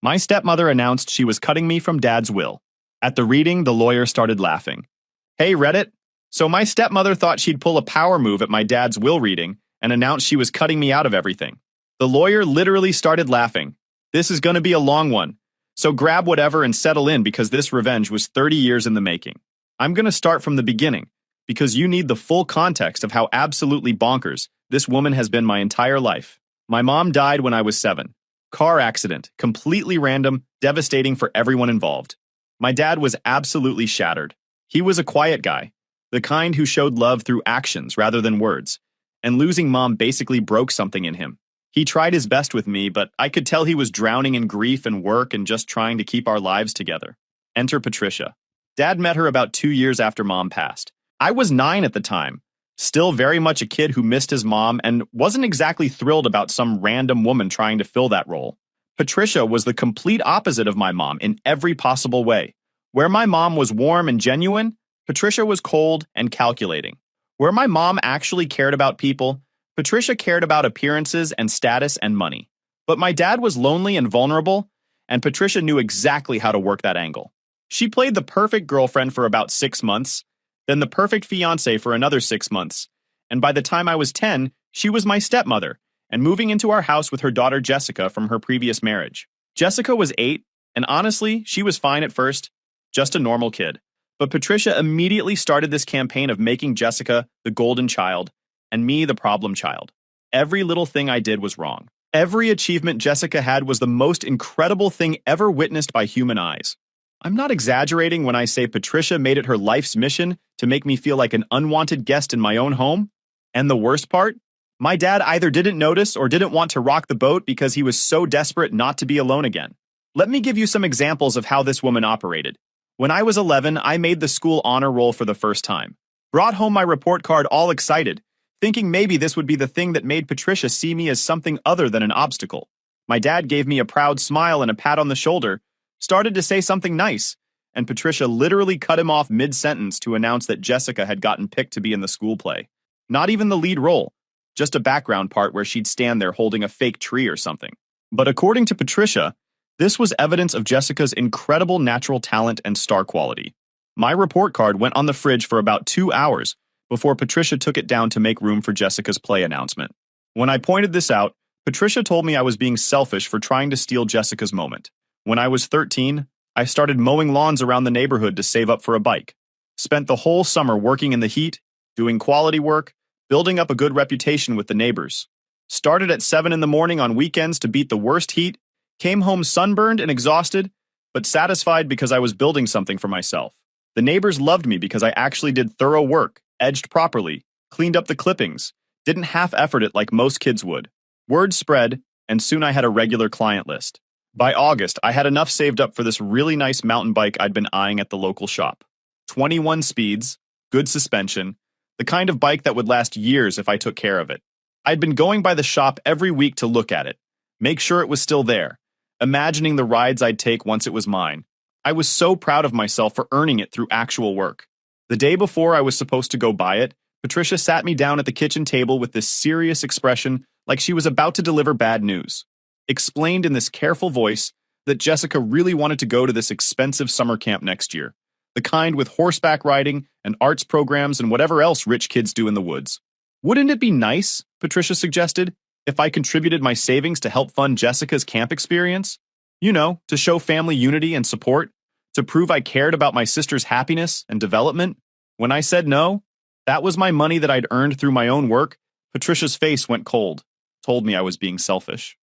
My stepmother announced she was cutting me from Dad's will. At the reading, the lawyer started laughing. Hey, Reddit. So my stepmother thought she'd pull a power move at my dad's will reading and announced she was cutting me out of everything. The lawyer literally started laughing. This is going to be a long one. So grab whatever and settle in because this revenge was 30 years in the making. I'm going to start from the beginning because you need the full context of how absolutely bonkers this woman has been my entire life. My mom died when I was 7. Car accident, completely random, devastating for everyone involved. My dad was absolutely shattered. He was a quiet guy, the kind who showed love through actions rather than words, and losing mom basically broke something in him. He tried his best with me, but I could tell he was drowning in grief and work and just trying to keep our lives together. Enter Patricia. Dad met her about 2 years after mom passed. I was 9 at the time, still very much a kid who missed his mom and wasn't exactly thrilled about some random woman trying to fill that role. Patricia was the complete opposite of my mom in every possible way. Where my mom was warm and genuine, Patricia was cold and calculating. Where my mom actually cared about people, Patricia cared about appearances and status and money. But my dad was lonely and vulnerable, and Patricia knew exactly how to work that angle. She played the perfect girlfriend for about 6 months, then the perfect fiancé for another 6 months, and by the time I was 10, she was my stepmother, and moving into our house with her daughter Jessica from her previous marriage. Jessica was 8, and honestly, she was fine at first, just a normal kid. But Patricia immediately started this campaign of making Jessica the golden child, and me the problem child. Every little thing I did was wrong. Every achievement Jessica had was the most incredible thing ever witnessed by human eyes. I'm not exaggerating when I say Patricia made it her life's mission to make me feel like an unwanted guest in my own home. And the worst part? My dad either didn't notice or didn't want to rock the boat because he was so desperate not to be alone again. Let me give you some examples of how this woman operated. When I was 11, I made the school honor roll for the first time. Brought home my report card all excited, thinking maybe this would be the thing that made Patricia see me as something other than an obstacle. My dad gave me a proud smile and a pat on the shoulder, started to say something nice, and Patricia literally cut him off mid-sentence to announce that Jessica had gotten picked to be in the school play. Not even the lead role, just a background part where she'd stand there holding a fake tree or something. But according to Patricia, this was evidence of Jessica's incredible natural talent and star quality. My report card went on the fridge for about 2 hours before Patricia took it down to make room for Jessica's play announcement. When I pointed this out, Patricia told me I was being selfish for trying to steal Jessica's moment. When I was 13, I started mowing lawns around the neighborhood to save up for a bike. Spent the whole summer working in the heat, doing quality work, building up a good reputation with the neighbors. Started at 7 in the morning on weekends to beat the worst heat, came home sunburned and exhausted, but satisfied because I was building something for myself. The neighbors loved me because I actually did thorough work, edged properly, cleaned up the clippings, didn't half-effort it like most kids would. Word spread, and soon I had a regular client list. By August, I had enough saved up for this really nice mountain bike I'd been eyeing at the local shop. 21 speeds, good suspension, the kind of bike that would last years if I took care of it. I'd been going by the shop every week to look at it, make sure it was still there, imagining the rides I'd take once it was mine. I was so proud of myself for earning it through actual work. The day before I was supposed to go buy it, Patricia sat me down at the kitchen table with this serious expression like she was about to deliver bad news. Explained in this careful voice that Jessica really wanted to go to this expensive summer camp next year, the kind with horseback riding and arts programs and whatever else rich kids do in the woods. Wouldn't it be nice, Patricia suggested, if I contributed my savings to help fund Jessica's camp experience? You know, to show family unity and support, to prove I cared about my sister's happiness and development. When I said no, that was my money that I'd earned through my own work, Patricia's face went cold, told me I was being selfish.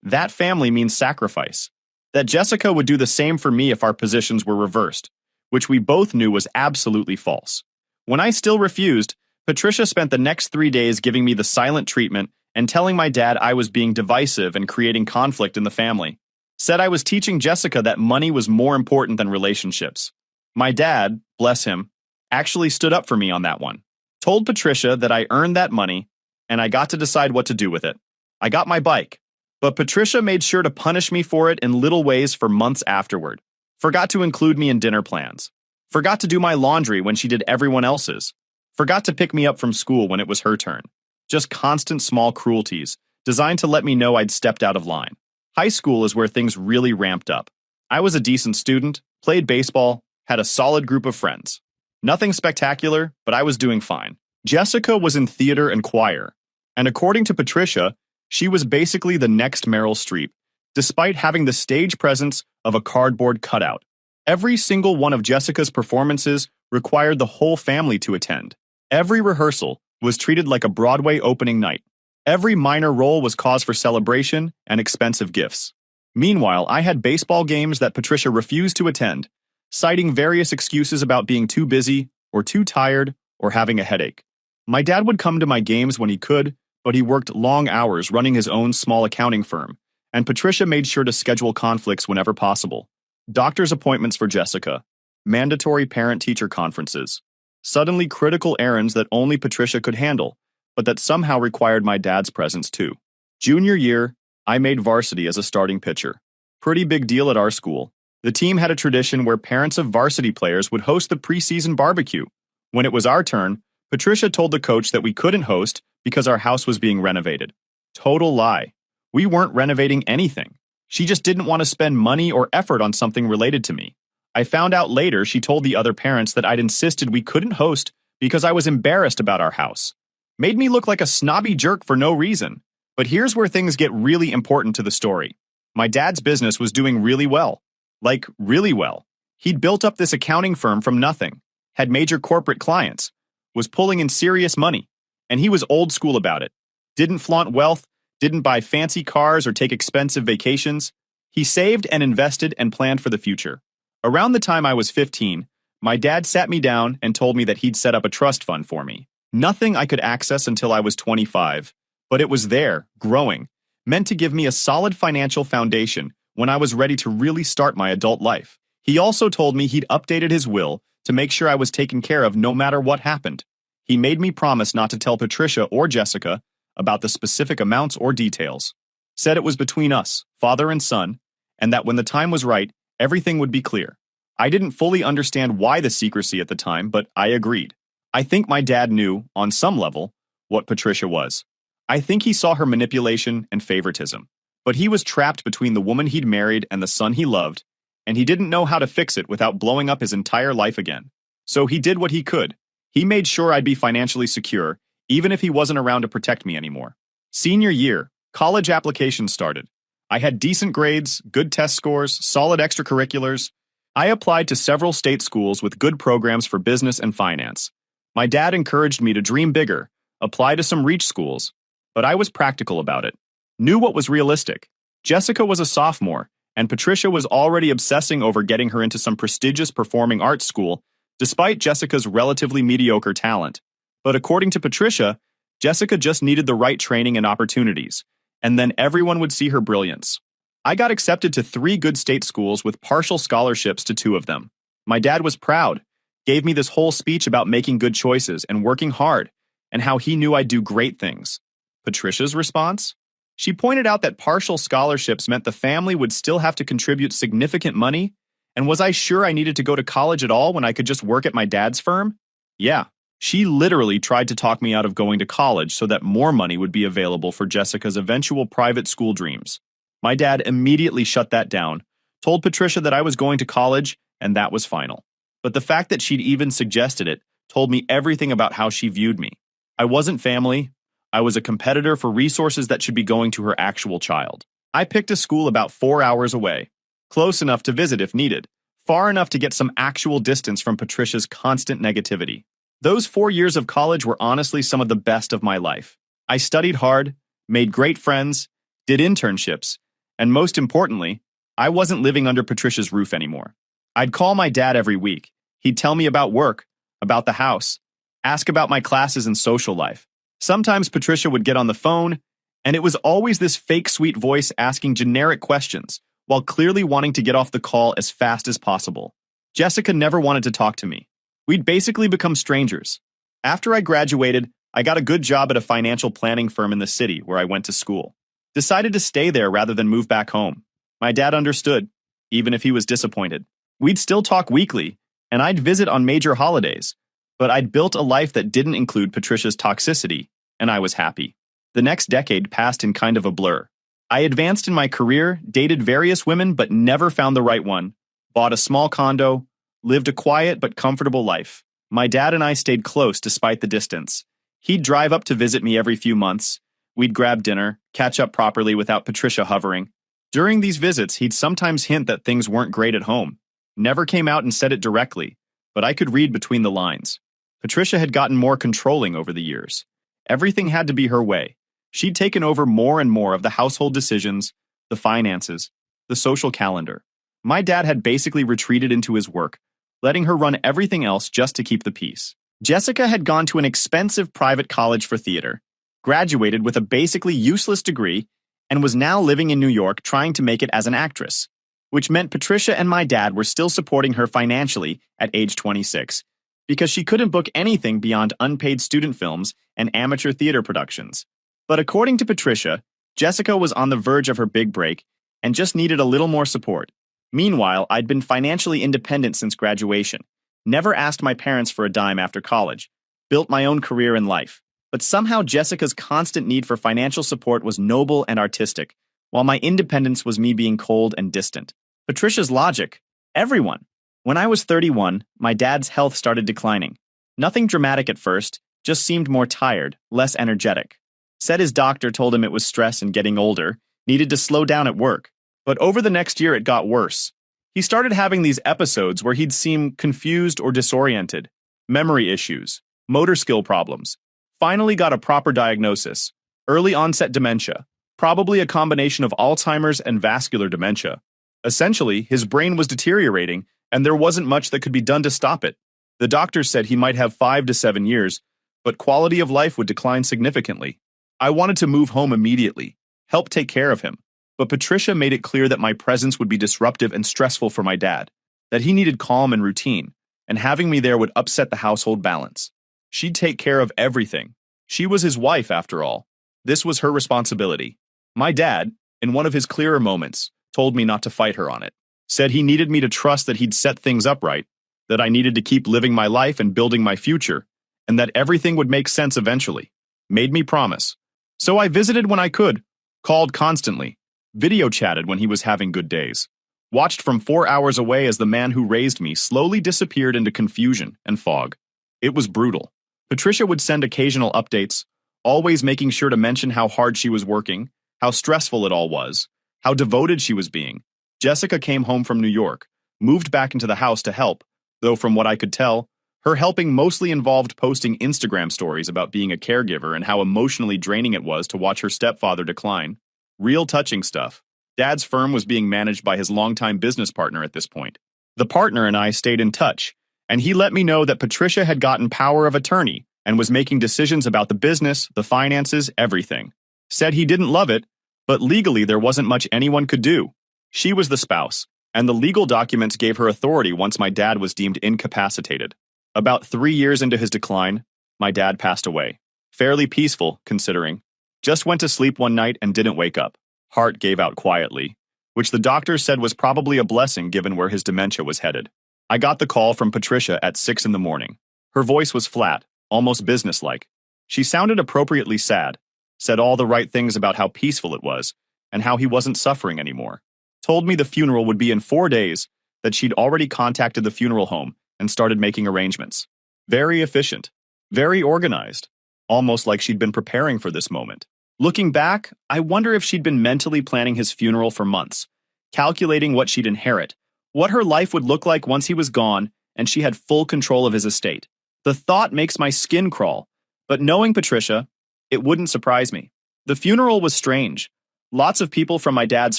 That family means sacrifice. That Jessica would do the same for me if our positions were reversed, which we both knew was absolutely false. When I still refused, Patricia spent the next 3 days giving me the silent treatment and telling my dad I was being divisive and creating conflict in the family. Said I was teaching Jessica that money was more important than relationships. My dad, bless him, actually stood up for me on that one. Told Patricia that I earned that money and I got to decide what to do with it. I got my bike, but Patricia made sure to punish me for it in little ways for months afterward. Forgot to include me in dinner plans. Forgot to do my laundry when she did everyone else's. Forgot to pick me up from school when it was her turn. Just constant small cruelties, designed to let me know I'd stepped out of line. High school is where things really ramped up. I was a decent student, played baseball, had a solid group of friends. Nothing spectacular, but I was doing fine. Jessica was in theater and choir, and according to Patricia, she was basically the next Meryl Streep, despite having the stage presence of a cardboard cutout. Every single one of Jessica's performances required the whole family to attend. Every rehearsal was treated like a Broadway opening night. Every minor role was cause for celebration and expensive gifts. Meanwhile, I had baseball games that Patricia refused to attend, citing various excuses about being too busy or too tired or having a headache. My dad would come to my games when he could, but he worked long hours running his own small accounting firm, and Patricia made sure to schedule conflicts whenever possible. Doctor's appointments for Jessica, mandatory parent-teacher conferences, suddenly critical errands that only Patricia could handle, but that somehow required my dad's presence too. Junior year, I made varsity as a starting pitcher. Pretty big deal at our school. The team had a tradition where parents of varsity players would host the preseason barbecue. When it was our turn, Patricia told the coach that we couldn't host because our house was being renovated. Total lie. We weren't renovating anything. She just didn't want to spend money or effort on something related to me. I found out later she told the other parents that I'd insisted we couldn't host because I was embarrassed about our house. Made me look like a snobby jerk for no reason. But here's where things get really important to the story. My dad's business was doing really well. Like, really well. He'd built up this accounting firm from nothing, had major corporate clients, was pulling in serious money, and he was old school about it. Didn't flaunt wealth, didn't buy fancy cars or take expensive vacations. He saved and invested and planned for the future. Around the time I was 15, my dad sat me down and told me that he'd set up a trust fund for me. Nothing I could access until I was 25, but it was there, growing, meant to give me a solid financial foundation when I was ready to really start my adult life. He also told me he'd updated his will to make sure I was taken care of no matter what happened. He made me promise not to tell Patricia or Jessica about the specific amounts or details. Said it was between us, father and son, and that when the time was right, everything would be clear. I didn't fully understand why the secrecy at the time, but I agreed. I think my dad knew, on some level, what Patricia was. I think he saw her manipulation and favoritism. But he was trapped between the woman he'd married and the son he loved, and he didn't know how to fix it without blowing up his entire life again. So he did what he could. He made sure I'd be financially secure, even if he wasn't around to protect me anymore. Senior year, college applications started. I had decent grades, good test scores, solid extracurriculars. I applied to several state schools with good programs for business and finance. My dad encouraged me to dream bigger, apply to some reach schools, but I was practical about it. Knew what was realistic. Jessica was a sophomore, and Patricia was already obsessing over getting her into some prestigious performing arts school, despite Jessica's relatively mediocre talent. But according to Patricia, Jessica just needed the right training and opportunities, and then everyone would see her brilliance. I got accepted to 3 good state schools with partial scholarships to 2 of them. My dad was proud, gave me this whole speech about making good choices and working hard, and how he knew I'd do great things. Patricia's response? She pointed out that partial scholarships meant the family would still have to contribute significant money, and was I sure I needed to go to college at all when I could just work at my dad's firm? Yeah, she literally tried to talk me out of going to college so that more money would be available for Jessica's eventual private school dreams. My dad immediately shut that down, told Patricia that I was going to college, and that was final. But the fact that she'd even suggested it told me everything about how she viewed me. I wasn't family. I was a competitor for resources that should be going to her actual child. I picked a school about 4 hours away, close enough to visit if needed, far enough to get some actual distance from Patricia's constant negativity. Those 4 years of college were honestly some of the best of my life. I studied hard, made great friends, did internships, and most importantly, I wasn't living under Patricia's roof anymore. I'd call my dad every week. He'd tell me about work, about the house, ask about my classes and social life. Sometimes Patricia would get on the phone, and it was always this fake sweet voice asking generic questions, while clearly wanting to get off the call as fast as possible. Jessica never wanted to talk to me. We'd basically become strangers. After I graduated, I got a good job at a financial planning firm in the city where I went to school. Decided to stay there rather than move back home. My dad understood, even if he was disappointed. We'd still talk weekly, and I'd visit on major holidays, but I'd built a life that didn't include Patricia's toxicity, and I was happy. The next decade passed in kind of a blur. I advanced in my career, dated various women, but never found the right one. Bought a small condo, lived a quiet but comfortable life. My dad and I stayed close despite the distance. He'd drive up to visit me every few months. We'd grab dinner, catch up properly without Patricia hovering. During these visits, he'd sometimes hint that things weren't great at home. Never came out and said it directly, but I could read between the lines. Patricia had gotten more controlling over the years. Everything had to be her way. She'd taken over more and more of the household decisions, the finances, the social calendar. My dad had basically retreated into his work, letting her run everything else just to keep the peace. Jessica had gone to an expensive private college for theater, graduated with a basically useless degree, and was now living in New York trying to make it as an actress, which meant Patricia and my dad were still supporting her financially at age 26, because she couldn't book anything beyond unpaid student films and amateur theater productions. But according to Patricia, Jessica was on the verge of her big break and just needed a little more support. Meanwhile, I'd been financially independent since graduation, never asked my parents for a dime after college, built my own career in life. But somehow Jessica's constant need for financial support was noble and artistic, while my independence was me being cold and distant. Patricia's logic: everyone. When I was 31, my dad's health started declining. Nothing dramatic at first, just seemed more tired, less energetic. Said his doctor told him it was stress and getting older, needed to slow down at work. But over the next year it got worse. He started having these episodes where he'd seem confused or disoriented, memory issues, motor skill problems. Finally got a proper diagnosis: early onset dementia, probably a combination of Alzheimer's and vascular dementia. Essentially, his brain was deteriorating, and there wasn't much that could be done to stop it. The doctors said he might have 5 to 7 years, but quality of life would decline significantly. I wanted to move home immediately, help take care of him, but Patricia made it clear that my presence would be disruptive and stressful for my dad, that he needed calm and routine, and having me there would upset the household balance. She'd take care of everything. She was his wife, after all. This was her responsibility. My dad, in one of his clearer moments, told me not to fight her on it. Said he needed me to trust that he'd set things up right, that I needed to keep living my life and building my future, and that everything would make sense eventually. Made me promise. So I visited when I could, called constantly, video chatted when he was having good days, watched from 4 hours away as the man who raised me slowly disappeared into confusion and fog. It was brutal. Patricia would send occasional updates, always making sure to mention how hard she was working, how stressful it all was, how devoted she was being. Jessica came home from New York, moved back into the house to help, though from what I could tell, her helping mostly involved posting Instagram stories about being a caregiver and how emotionally draining it was to watch her stepfather decline. Real touching stuff. Dad's firm was being managed by his longtime business partner at this point. The partner and I stayed in touch, and he let me know that Patricia had gotten power of attorney and was making decisions about the business, the finances, everything. Said he didn't love it, but legally there wasn't much anyone could do. She was the spouse, and the legal documents gave her authority once my dad was deemed incapacitated. About 3 years into his decline, my dad passed away. Fairly peaceful, considering. Just went to sleep one night and didn't wake up. Heart gave out quietly, which the doctor said was probably a blessing given where his dementia was headed. I got the call from Patricia at 6 in the morning. Her voice was flat, almost businesslike. She sounded appropriately sad, said all the right things about how peaceful it was, and how he wasn't suffering anymore. Told me the funeral would be in 4 days, that she'd already contacted the funeral home and started making arrangements. Very efficient, very organized, almost like she'd been preparing for this moment. Looking back, I wonder if she'd been mentally planning his funeral for months, calculating what she'd inherit, what her life would look like once he was gone and she had full control of his estate. The thought makes my skin crawl, but knowing Patricia, it wouldn't surprise me. The funeral was strange. Lots of people from my dad's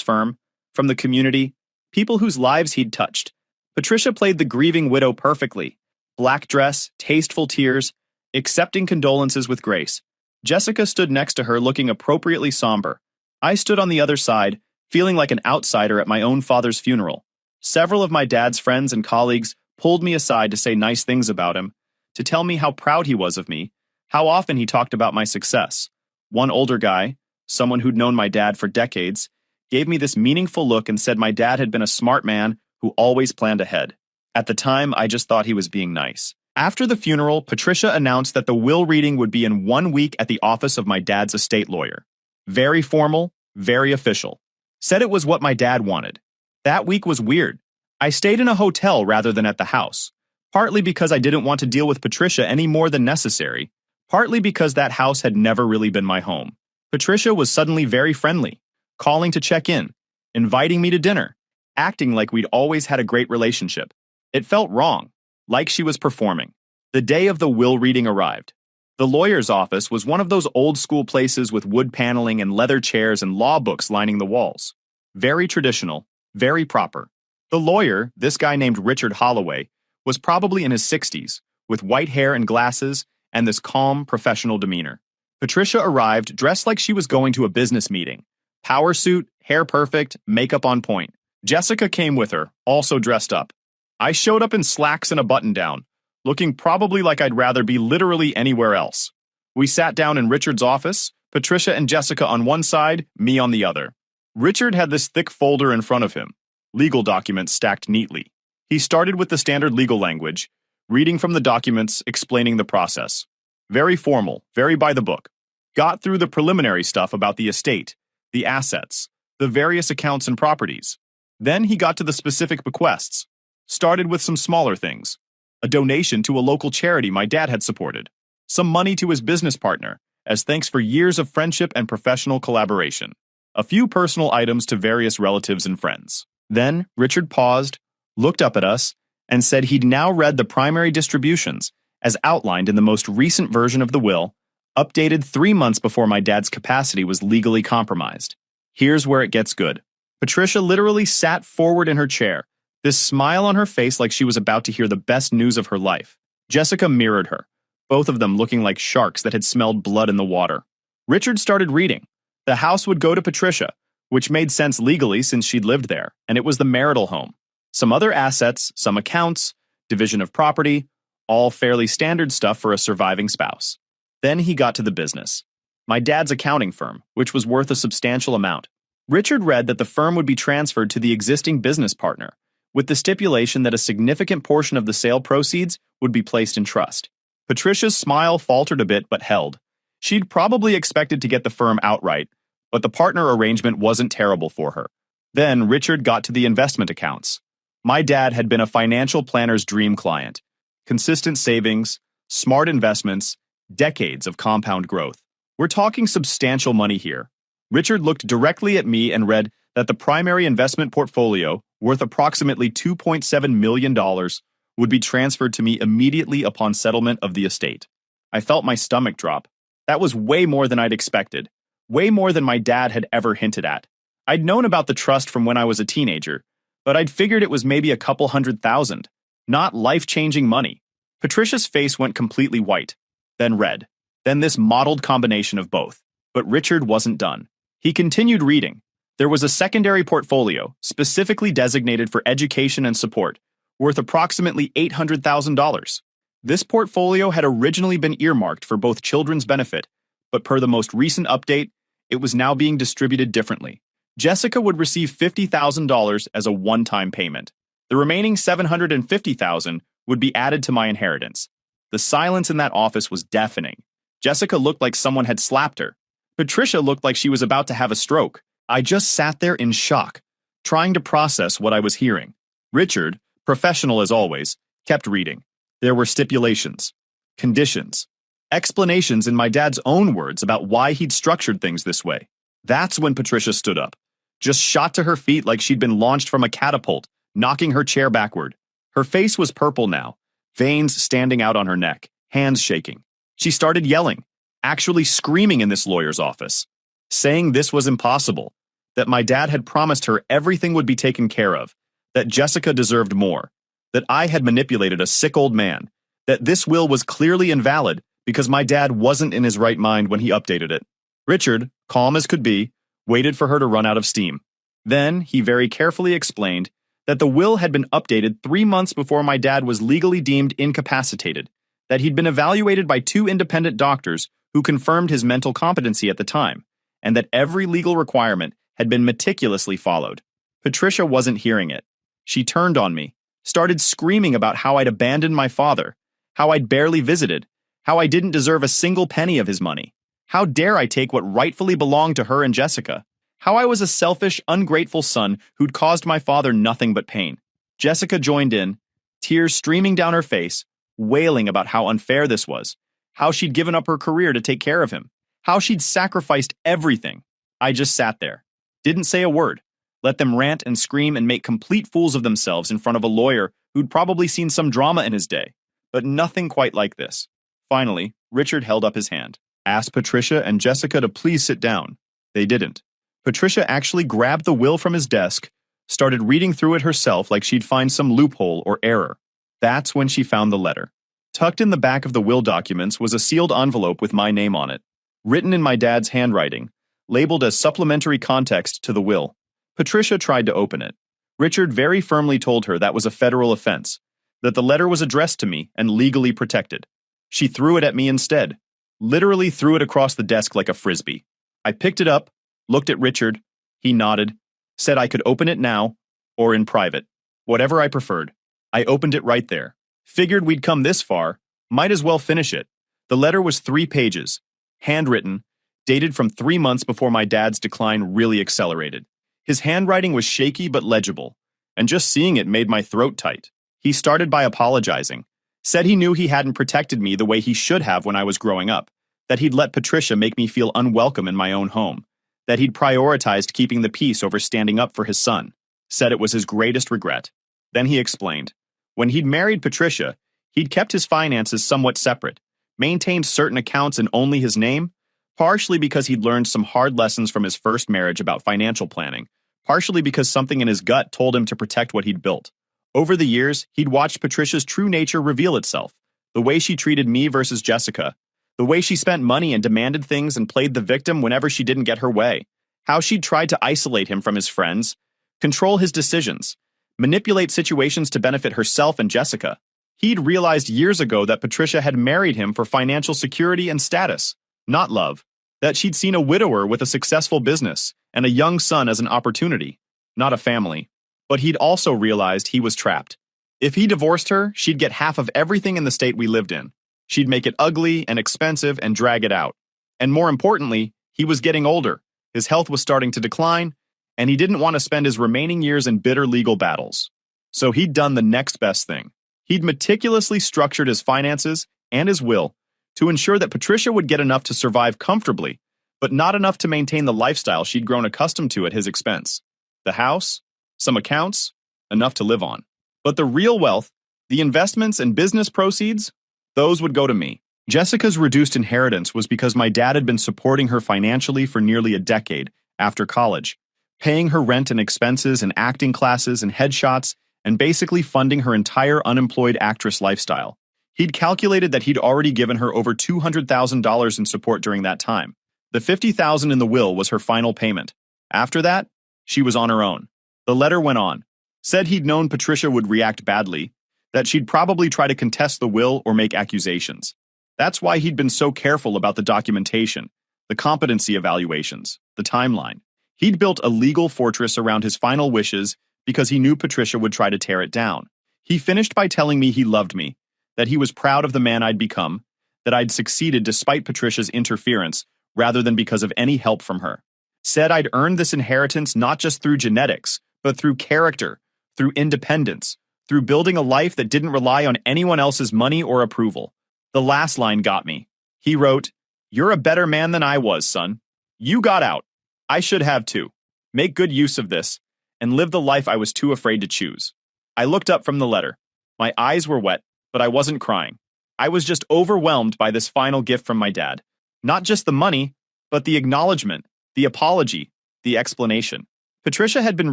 firm, from the community, people whose lives he'd touched. Patricia played the grieving widow perfectly. Black dress, tasteful tears, accepting condolences with grace. Jessica stood next to her looking appropriately somber. I stood on the other side, feeling like an outsider at my own father's funeral. Several of my dad's friends and colleagues pulled me aside to say nice things about him, to tell me how proud he was of me, how often he talked about my success. One older guy, someone who'd known my dad for decades, gave me this meaningful look and said my dad had been a smart man who always planned ahead. At the time, I just thought he was being nice. After the funeral, Patricia announced that the will reading would be in 1 week at the office of my dad's estate lawyer. Very formal, Very official. Said it was what my dad wanted. That week was weird. I stayed in a hotel rather than at the house, partly because I didn't want to deal with Patricia any more than necessary, partly because that house had never really been my home. Patricia was suddenly very friendly, calling to check in, inviting me to dinner, acting like we'd always had a great relationship. It felt wrong, like she was performing. The day of the will reading arrived. The lawyer's office was one of those old-school places with wood paneling and leather chairs and law books lining the walls. Very traditional, very proper. The lawyer, this guy named Richard Holloway, was probably in his 60s, with white hair and glasses and this calm, professional demeanor. Patricia arrived dressed like she was going to a business meeting. Power suit, hair perfect, makeup on point. Jessica came with her, also dressed up. I showed up in slacks and a button-down, looking probably like I'd rather be literally anywhere else. We sat down in Richard's office, Patricia and Jessica on one side, me on the other. Richard had this thick folder in front of him, legal documents stacked neatly. He started with the standard legal language, reading from the documents, explaining the process. Very formal, very by the book. Got through the preliminary stuff about the estate, the assets, the various accounts and properties. Then he got to the specific bequests. Started with some smaller things. A donation to a local charity my dad had supported. Some money to his business partner, as thanks for years of friendship and professional collaboration. A few personal items to various relatives and friends. Then Richard paused, looked up at us, and said he'd now read the primary distributions, as outlined in the most recent version of the will, updated 3 months before my dad's capacity was legally compromised. Here's where it gets good. Patricia literally sat forward in her chair, this smile on her face like she was about to hear the best news of her life. Jessica mirrored her, both of them looking like sharks that had smelled blood in the water. Richard started reading. The house would go to Patricia, which made sense legally since she'd lived there, and it was the marital home. Some other assets, some accounts, division of property, all fairly standard stuff for a surviving spouse. Then he got to the business. My dad's accounting firm, which was worth a substantial amount. Richard read that the firm would be transferred to the existing business partner, with the stipulation that a significant portion of the sale proceeds would be placed in trust. Patricia's smile faltered a bit but held. She'd probably expected to get the firm outright, but the partner arrangement wasn't terrible for her. Then Richard got to the investment accounts. My dad had been a financial planner's dream client. Consistent savings, smart investments, decades of compound growth. We're talking substantial money here. Richard looked directly at me and read that the primary investment portfolio, worth approximately $2.7 million, would be transferred to me immediately upon settlement of the estate. I felt my stomach drop. That was way more than I'd expected. Way more than my dad had ever hinted at. I'd known about the trust from when I was a teenager, but I'd figured it was maybe a couple $100,000, not life-changing money. Patricia's face went completely white, then red, then this mottled combination of both. But Richard wasn't done. He continued reading. There was a secondary portfolio, specifically designated for education and support, worth approximately $800,000. This portfolio had originally been earmarked for both children's benefit, but per the most recent update, it was now being distributed differently. Jessica would receive $50,000 as a one-time payment. The remaining $750,000 would be added to my inheritance. The silence in that office was deafening. Jessica looked like someone had slapped her. Patricia looked like she was about to have a stroke. I just sat there in shock, trying to process what I was hearing. Richard, professional as always, kept reading. There were stipulations, conditions, explanations in my dad's own words about why he'd structured things this way. That's when Patricia stood up, just shot to her feet like she'd been launched from a catapult, knocking her chair backward. Her face was purple now, veins standing out on her neck, hands shaking. She started yelling, actually screaming in this lawyer's office, saying this was impossible, that my dad had promised her everything would be taken care of, that Jessica deserved more, that I had manipulated a sick old man, that this will was clearly invalid because my dad wasn't in his right mind when he updated it. Richard, calm as could be, waited for her to run out of steam. Then he very carefully explained that the will had been updated 3 months before my dad was legally deemed incapacitated, that he'd been evaluated by 2 independent doctors who confirmed his mental competency at the time, and that every legal requirement had been meticulously followed. Patricia wasn't hearing it. She turned on me, started screaming about how I'd abandoned my father, how I'd barely visited, how I didn't deserve a single penny of his money. How dare I take what rightfully belonged to her and Jessica? How I was a selfish, ungrateful son who'd caused my father nothing but pain. Jessica joined in, tears streaming down her face, wailing about how unfair this was, how she'd given up her career to take care of him, how she'd sacrificed everything. I just sat there, didn't say a word, let them rant and scream and make complete fools of themselves in front of a lawyer who'd probably seen some drama in his day, but nothing quite like this. Finally, Richard held up his hand, asked Patricia and Jessica to please sit down. They didn't. Patricia actually grabbed the will from his desk, started reading through it herself like she'd find some loophole or error. That's when she found the letter. Tucked in the back of the will documents was a sealed envelope with my name on it, written in my dad's handwriting, labeled as supplementary context to the will. Patricia tried to open it. Richard very firmly told her that was a federal offense, that the letter was addressed to me and legally protected. She threw it at me instead, literally threw it across the desk like a frisbee. I picked it up, looked at Richard, he nodded, said I could open it now, or in private, whatever I preferred. I opened it right there. Figured we'd come this far, might as well finish it. The letter was 3 pages, handwritten, dated from 3 months before my dad's decline really accelerated. His handwriting was shaky but legible, and just seeing it made my throat tight. He started by apologizing, said he knew he hadn't protected me the way he should have when I was growing up, that he'd let Patricia make me feel unwelcome in my own home, that he'd prioritized keeping the peace over standing up for his son, said it was his greatest regret. Then he explained, when he'd married Patricia, he'd kept his finances somewhat separate, maintained certain accounts in only his name, partially because he'd learned some hard lessons from his first marriage about financial planning, partially because something in his gut told him to protect what he'd built. Over the years, he'd watched Patricia's true nature reveal itself, the way she treated me versus Jessica, the way she spent money and demanded things and played the victim whenever she didn't get her way, how she'd tried to isolate him from his friends, control his decisions, manipulate situations to benefit herself and Jessica. He'd realized years ago that Patricia had married him for financial security and status, not love, that she'd seen a widower with a successful business and a young son as an opportunity, not a family. But he'd also realized he was trapped. If he divorced her, she'd get half of everything in the state we lived in. She'd make it ugly and expensive and drag it out. And more importantly, he was getting older, his health was starting to decline, and he didn't want to spend his remaining years in bitter legal battles. So he'd done the next best thing. He'd meticulously structured his finances and his will to ensure that Patricia would get enough to survive comfortably, but not enough to maintain the lifestyle she'd grown accustomed to at his expense. The house, some accounts, enough to live on. But the real wealth, the investments and business proceeds, those would go to me. Jessica's reduced inheritance was because my dad had been supporting her financially for nearly a decade after college, paying her rent and expenses and acting classes and headshots, and basically funding her entire unemployed actress lifestyle. He'd calculated that he'd already given her over $200,000 in support during that time. The $50,000 in the will was her final payment. After that, she was on her own. The letter went on, said he'd known Patricia would react badly, that she'd probably try to contest the will or make accusations. That's why he'd been so careful about the documentation, the competency evaluations, the timeline. He'd built a legal fortress around his final wishes because he knew Patricia would try to tear it down. He finished by telling me he loved me, that he was proud of the man I'd become, that I'd succeeded despite Patricia's interference rather than because of any help from her. Said I'd earned this inheritance not just through genetics, but through character, through independence, through building a life that didn't rely on anyone else's money or approval. The last line got me. He wrote, "You're a better man than I was, son. You got out. I should have too. Make good use of this, and live the life I was too afraid to choose." I looked up from the letter. My eyes were wet, but I wasn't crying. I was just overwhelmed by this final gift from my dad. Not just the money, but the acknowledgement, the apology, the explanation. Patricia had been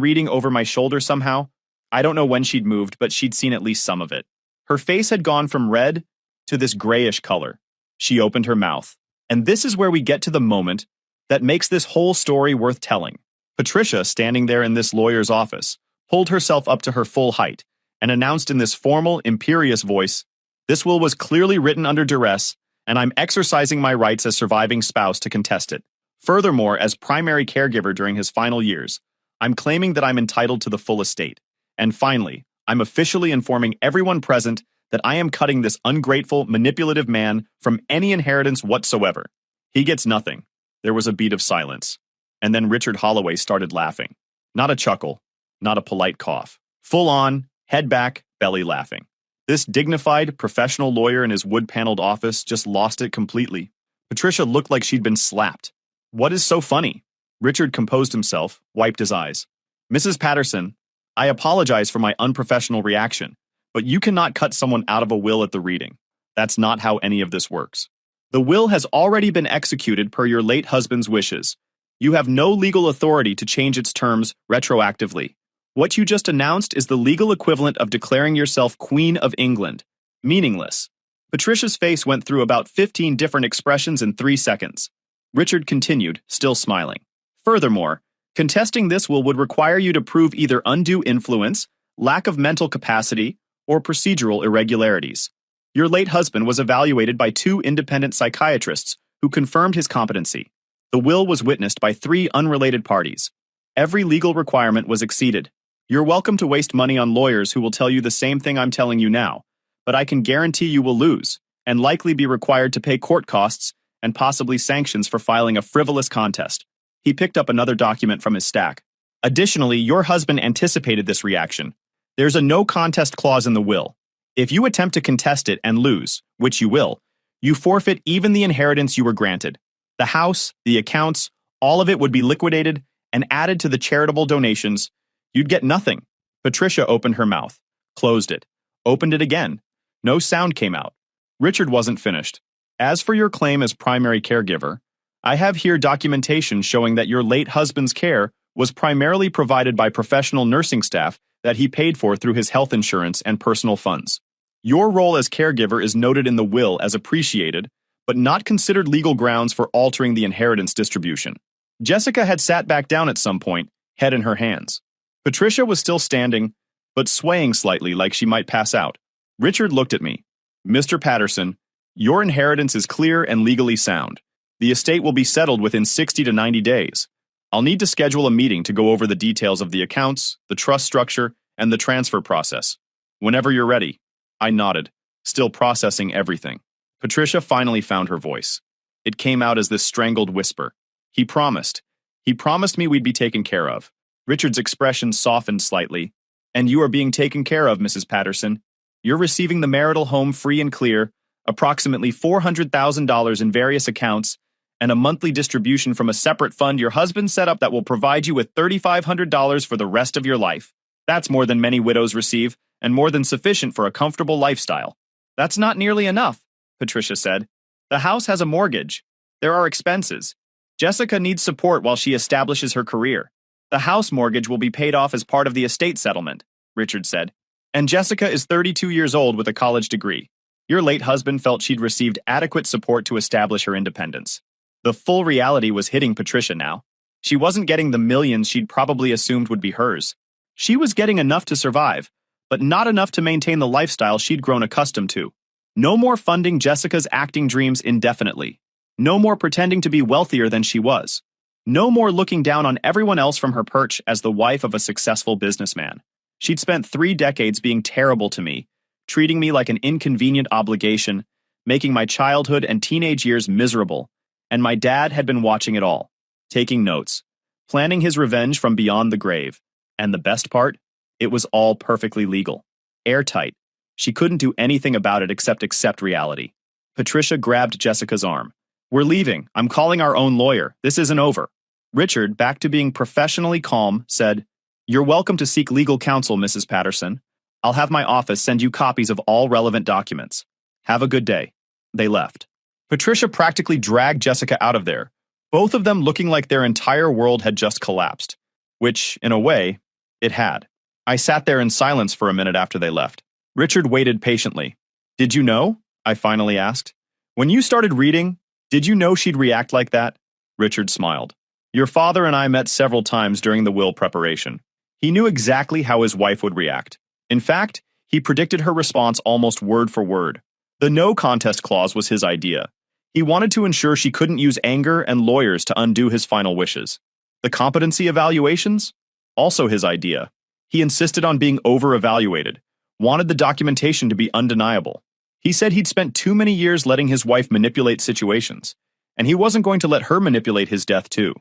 reading over my shoulder somehow. I don't know when she'd moved, but she'd seen at least some of it. Her face had gone from red to this grayish color. She opened her mouth. And this is where we get to the moment that makes this whole story worth telling. Patricia, standing there in this lawyer's office, pulled herself up to her full height and announced in this formal, imperious voice, "This will was clearly written under duress, and I'm exercising my rights as surviving spouse to contest it. Furthermore, as primary caregiver during his final years, I'm claiming that I'm entitled to the full estate. And finally, I'm officially informing everyone present that I am cutting this ungrateful, manipulative man from any inheritance whatsoever. He gets nothing." There was a beat of silence. And then Richard Holloway started laughing. Not a chuckle, not a polite cough. Full on, head back, belly laughing. This dignified, professional lawyer in his wood-paneled office just lost it completely. Patricia looked like she'd been slapped. What is so funny? Richard composed himself, wiped his eyes. Mrs. Patterson, I apologize for my unprofessional reaction, but you cannot cut someone out of a will at the reading. That's not how any of this works. The will has already been executed per your late husband's wishes. You have no legal authority to change its terms retroactively. What you just announced is the legal equivalent of declaring yourself Queen of England. Meaningless. Patricia's face went through about 15 different expressions in 3 seconds. Richard continued, still smiling. Furthermore, contesting this will would require you to prove either undue influence, lack of mental capacity, or procedural irregularities. Your late husband was evaluated by 2 independent psychiatrists who confirmed his competency. The will was witnessed by 3 unrelated parties. Every legal requirement was exceeded. You're welcome to waste money on lawyers who will tell you the same thing I'm telling you now, but I can guarantee you will lose, and likely be required to pay court costs and possibly sanctions for filing a frivolous contest. He picked up another document from his stack. Additionally, your husband anticipated this reaction. There's a no contest clause in the will. If you attempt to contest it and lose, which you will, you forfeit even the inheritance you were granted. The house, the accounts, all of it would be liquidated and added to the charitable donations. You'd get nothing. Patricia opened her mouth, closed it, opened it again. No sound came out. Richard wasn't finished. As for your claim as primary caregiver, I have here documentation showing that your late husband's care was primarily provided by professional nursing staff that he paid for through his health insurance and personal funds. Your role as caregiver is noted in the will as appreciated, but not considered legal grounds for altering the inheritance distribution. Jessica had sat back down at some point, head in her hands. Patricia was still standing, but swaying slightly like she might pass out. Richard looked at me. Mr. Patterson, your inheritance is clear and legally sound. The estate will be settled within 60 to 90 days. I'll need to schedule a meeting to go over the details of the accounts, the trust structure, and the transfer process. Whenever you're ready. I nodded, still processing everything. Patricia finally found her voice. It came out as this strangled whisper. He promised. He promised me we'd be taken care of. Richard's expression softened slightly. And you are being taken care of, Mrs. Patterson. You're receiving the marital home free and clear, approximately $400,000 in various accounts, and a monthly distribution from a separate fund your husband set up that will provide you with $3,500 for the rest of your life. That's more than many widows receive, and more than sufficient for a comfortable lifestyle. That's not nearly enough, Patricia said. The house has a mortgage. There are expenses. Jessica needs support while she establishes her career. The house mortgage will be paid off as part of the estate settlement, Richard said. And Jessica is 32 years old with a college degree. Your late husband felt she'd received adequate support to establish her independence. The full reality was hitting Patricia now. She wasn't getting the millions she'd probably assumed would be hers. She was getting enough to survive, but not enough to maintain the lifestyle she'd grown accustomed to. No more funding Jessica's acting dreams indefinitely. No more pretending to be wealthier than she was. No more looking down on everyone else from her perch as the wife of a successful businessman. She'd spent 3 decades being terrible to me, treating me like an inconvenient obligation, making my childhood and teenage years miserable, and my dad had been watching it all, taking notes, planning his revenge from beyond the grave. And the best part? It was all perfectly legal. Airtight. She couldn't do anything about it except accept reality. Patricia grabbed Jessica's arm. We're leaving. I'm calling our own lawyer. This isn't over. Richard, back to being professionally calm, said, You're welcome to seek legal counsel, Mrs. Patterson. I'll have my office send you copies of all relevant documents. Have a good day. They left. Patricia practically dragged Jessica out of there, both of them looking like their entire world had just collapsed. Which, in a way, it had. I sat there in silence for a minute after they left. Richard waited patiently. Did you know? I finally asked. When you started reading, did you know she'd react like that? Richard smiled. Your father and I met several times during the will preparation. He knew exactly how his wife would react. In fact, he predicted her response almost word for word. The no contest clause was his idea. He wanted to ensure she couldn't use anger and lawyers to undo his final wishes. The competency evaluations? Also his idea. He insisted on being over-evaluated, wanted the documentation to be undeniable. He said he'd spent too many years letting his wife manipulate situations, and he wasn't going to let her manipulate his death too.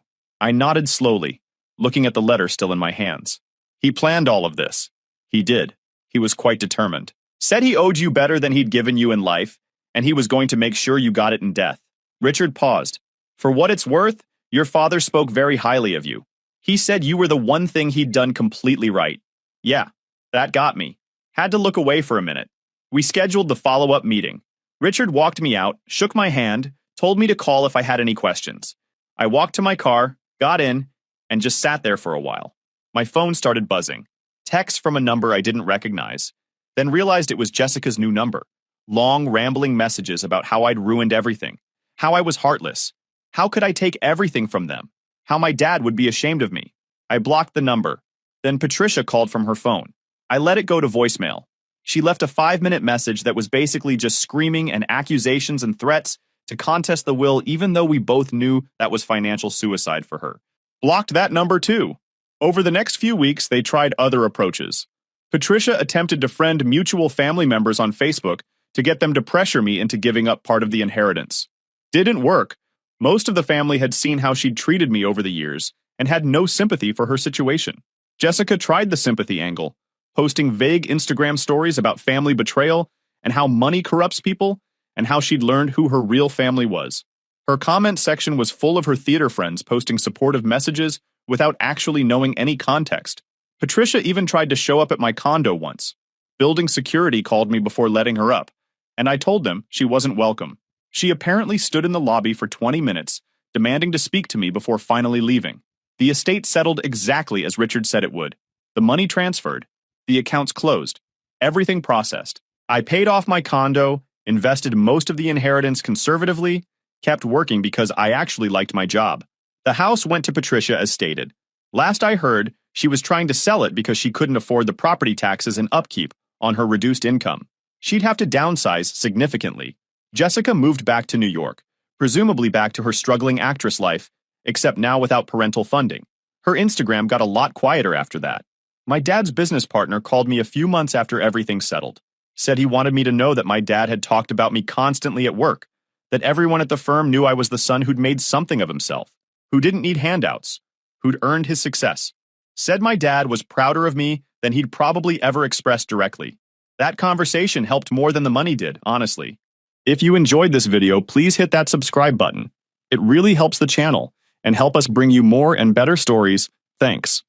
I nodded slowly, looking at the letter still in my hands. He planned all of this. He did. He was quite determined. Said he owed you better than he'd given you in life, and he was going to make sure you got it in death. Richard paused. For what it's worth, your father spoke very highly of you. He said you were the one thing he'd done completely right. Yeah, that got me. Had to look away for a minute. We scheduled the follow-up meeting. Richard walked me out, shook my hand, told me to call if I had any questions. I walked to my car, got in, and just sat there for a while. My phone started buzzing. Text from a number I didn't recognize. Then realized it was Jessica's new number. Long, rambling messages about how I'd ruined everything. How I was heartless. How could I take everything from them? How my dad would be ashamed of me. I blocked the number. Then Patricia called from her phone. I let it go to voicemail. She left a 5-minute message that was basically just screaming and accusations and threats to contest the will, even though we both knew that was financial suicide for her. Blocked that number too. Over the next few weeks, they tried other approaches. Patricia attempted to friend mutual family members on Facebook to get them to pressure me into giving up part of the inheritance. Didn't work. Most of the family had seen how she'd treated me over the years and had no sympathy for her situation. Jessica tried the sympathy angle, posting vague Instagram stories about family betrayal and how money corrupts people and how she'd learned who her real family was. Her comment section was full of her theater friends posting supportive messages without actually knowing any context. Patricia even tried to show up at my condo once. Building security called me before letting her up, and I told them she wasn't welcome. She apparently stood in the lobby for 20 minutes, demanding to speak to me before finally leaving. The estate settled exactly as Richard said it would. The money transferred. The accounts closed. Everything processed. I paid off my condo, invested most of the inheritance conservatively, kept working because I actually liked my job. The house went to Patricia as stated. Last I heard, she was trying to sell it because she couldn't afford the property taxes and upkeep on her reduced income. She'd have to downsize significantly. Jessica moved back to New York, presumably back to her struggling actress life, except now without parental funding. Her Instagram got a lot quieter after that. My dad's business partner called me a few months after everything settled. Said he wanted me to know that my dad had talked about me constantly at work, that everyone at the firm knew I was the son who'd made something of himself, who didn't need handouts, who'd earned his success. Said my dad was prouder of me than he'd probably ever expressed directly. That conversation helped more than the money did, honestly. If you enjoyed this video, please hit that subscribe button. It really helps the channel and help us bring you more and better stories. Thanks.